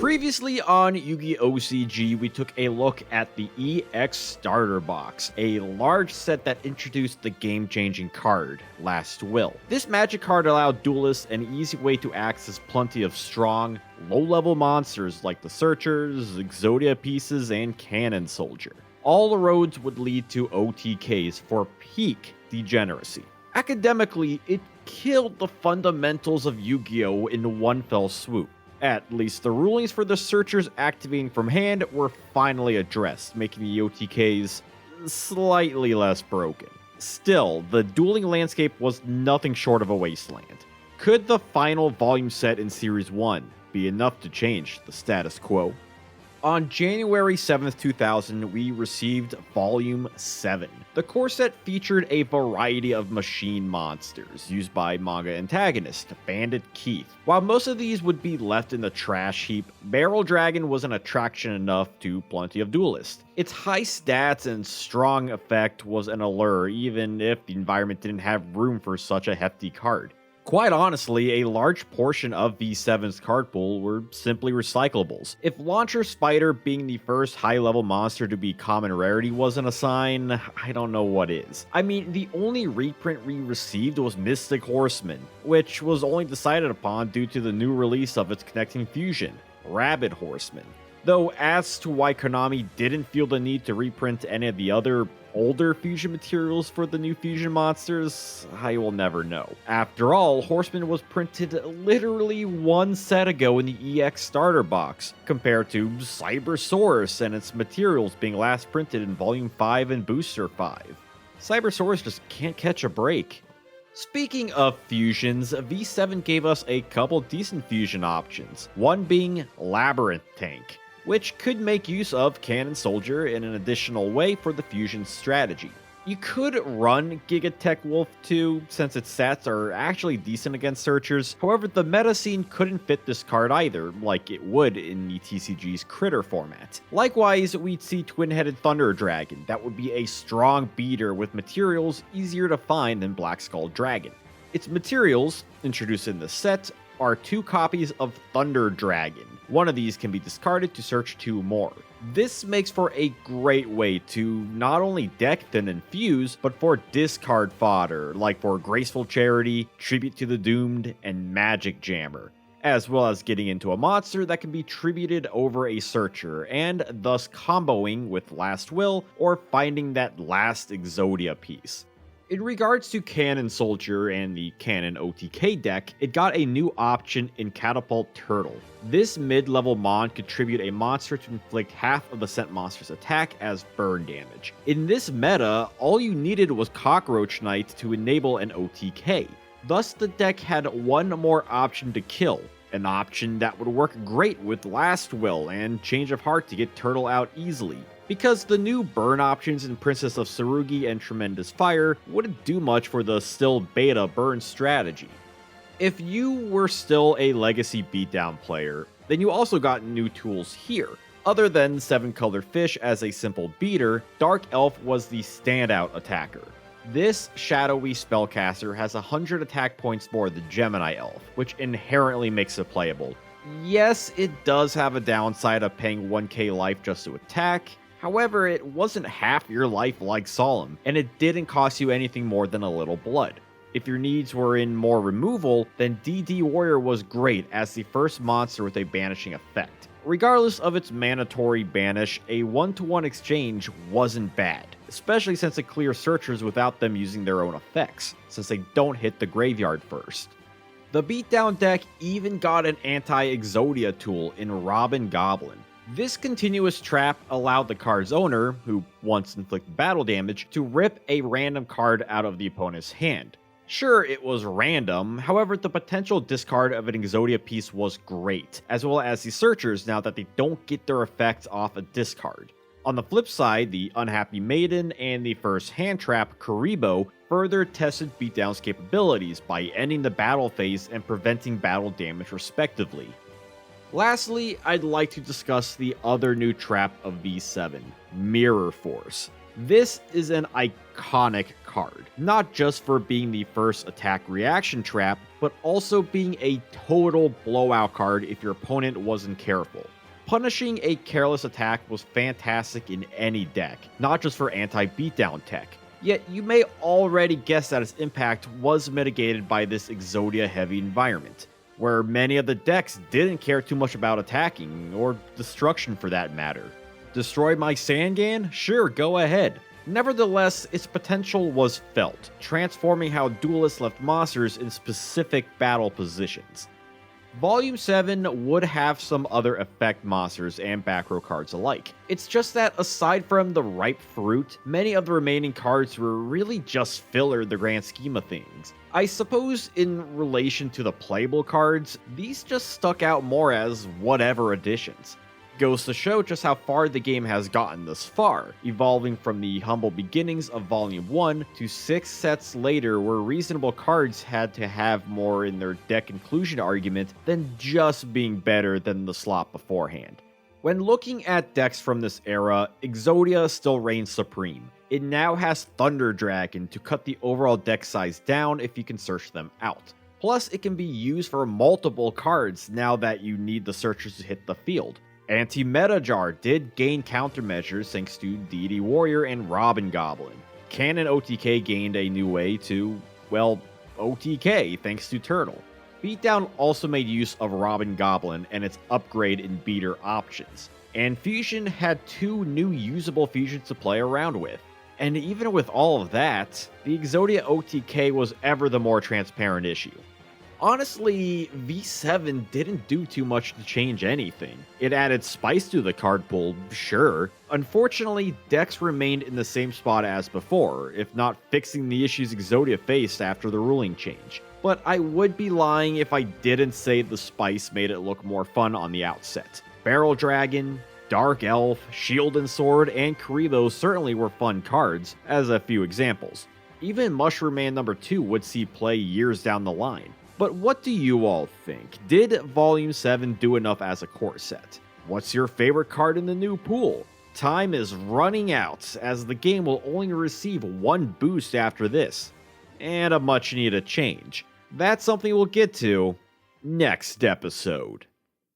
Previously on Yu-Gi-Oh! OCG, we took a look at the EX Starter Box, a large set that introduced the game-changing card, Last Will. This magic card allowed duelists an easy way to access plenty of strong, low-level monsters like the Searchers, Exodia pieces, and Cannon Soldier. All the roads would lead to OTKs for peak degeneracy. Academically, it killed the fundamentals of Yu-Gi-Oh! In one fell swoop. At least the rulings for the Searchers activating from hand were finally addressed, making the OTKs slightly less broken. Still, the dueling landscape was nothing short of a wasteland. Could the final volume set in Series 1 be enough to change the status quo? On January 7th, 2000, we received Volume 7. The core set featured a variety of machine monsters used by manga antagonist Bandit Keith. While most of these would be left in the trash heap, Barrel Dragon was an attraction enough to plenty of duelists. Its high stats and strong effect was an allure, even if the environment didn't have room for such a hefty card. Quite honestly, a large portion of V7's card pool were simply recyclables. If Launcher Spider being the first high-level monster to be common rarity wasn't a sign, I don't know what is. I mean, the only reprint we received was Mystic Horseman, which was only decided upon due to the new release of its connecting fusion, Rabbit Horseman. Though as to why Konami didn't feel the need to reprint any of the other older fusion materials for the new fusion monsters, I will never know. After all, Horseman was printed literally one set ago in the EX Starter Box, compared to Cybersaurus and its materials being last printed in Volume 5 and Booster 5. Cybersaurus just can't catch a break. Speaking of fusions, V7 gave us a couple decent fusion options, one being Labyrinth Tank, which could make use of Cannon Soldier in an additional way for the fusion strategy. You could run Gigatech Wolf too, since its stats are actually decent against Searchers. However, the meta scene couldn't fit this card either, like it would in the TCG's Critter format. Likewise, we'd see Twin-Headed Thunder Dragon. That would be a strong beater with materials easier to find than Black Skull Dragon. Its materials, introduced in the set, are 2 copies of Thunder Dragon. One of these can be discarded to search 2 more. This makes for a great way to not only deck thin and fuse, but for discard fodder, like for Graceful Charity, Tribute to the Doomed, and Magic Jammer, as well as getting into a monster that can be tributed over a Searcher, and thus comboing with Last Will or finding that last Exodia piece. In regards to Cannon Soldier and the Cannon OTK deck, it got a new option in Catapult Turtle. This mid-level mon could tribute a monster to inflict half of the sent monster's attack as burn damage. In this meta, all you needed was Cockroach Knight to enable an OTK. Thus, the deck had one more option to kill, an option that would work great with Last Will and Change of Heart to get Turtle out easily, because the new burn options in Princess of Tsurugi and Tremendous Fire wouldn't do much for the still beta burn strategy. If you were still a legacy beatdown player, then you also got new tools here. Other than 7-color fish as a simple beater, Dark Elf was the standout attacker. This shadowy spellcaster has 100 attack points more than Gemini Elf, which inherently makes it playable. Yes, it does have a downside of paying 1k life just to attack. However, it wasn't half your life like Solemn, and it didn't cost you anything more than a little blood. If your needs were in more removal, then DD Warrior was great as the first monster with a banishing effect. Regardless of its mandatory banish, a 1-to-1 exchange wasn't bad, especially since it clears Searchers without them using their own effects, since they don't hit the graveyard first. The Beatdown deck even got an anti-Exodia tool in Robin Goblin. This continuous trap allowed the card's owner, who once inflicted battle damage, to rip a random card out of the opponent's hand. Sure, it was random, however, the potential discard of an Exodia piece was great, as well as the Searchers now that they don't get their effects off a discard. On the flip side, the Unhappy Maiden and the first hand trap, Karibo, further tested Beatdown's capabilities by ending the battle phase and preventing battle damage respectively. Lastly, I'd like to discuss the other new trap of V7, Mirror Force. This is an iconic card, not just for being the first attack reaction trap, but also being a total blowout card if your opponent wasn't careful. Punishing a careless attack was fantastic in any deck, not just for anti-beatdown tech. Yet you may already guess that its impact was mitigated by this Exodia-heavy environment, where many of the decks didn't care too much about attacking, or destruction for that matter. Destroy my Sangan? Sure, go ahead. Nevertheless, its potential was felt, transforming how duelists left monsters in specific battle positions. Volume 7 would have some other effect monsters and back row cards alike. It's just that aside from the ripe fruit, many of the remaining cards were really just filler in the grand scheme of things. I suppose in relation to the playable cards, these just stuck out more as whatever additions. Goes to show just how far the game has gotten thus far, evolving from the humble beginnings of Volume 1 to 6 sets later where reasonable cards had to have more in their deck inclusion argument than just being better than the slot beforehand. When looking at decks from this era, Exodia still reigns supreme. It now has Thunder Dragon to cut the overall deck size down if you can search them out. Plus, it can be used for multiple cards now that you need the searchers to hit the field. Anti-Meta Jar did gain countermeasures thanks to Deity Warrior and Robin Goblin. Canon OTK gained a new way to, well, OTK thanks to Turtle. Beatdown also made use of Robin Goblin and its upgrade in beater options. And Fusion had 2 new usable fusions to play around with. And even with all of that, the Exodia OTK was ever the more transparent issue. Honestly, V7 didn't do too much to change anything. It added spice to the card pool, sure. Unfortunately, decks remained in the same spot as before, if not fixing the issues Exodia faced after the ruling change. But I would be lying if I didn't say the spice made it look more fun on the outset. Barrel Dragon, Dark Elf, Shield and Sword, and Karibo certainly were fun cards, as a few examples. Even Mushroom Man number 2 would see play years down the line. But what do you all think? Did Volume 7 do enough as a core set? What's your favorite card in the new pool? Time is running out, as the game will only receive 1 boost after this. And a much needed change. That's something we'll get to next episode.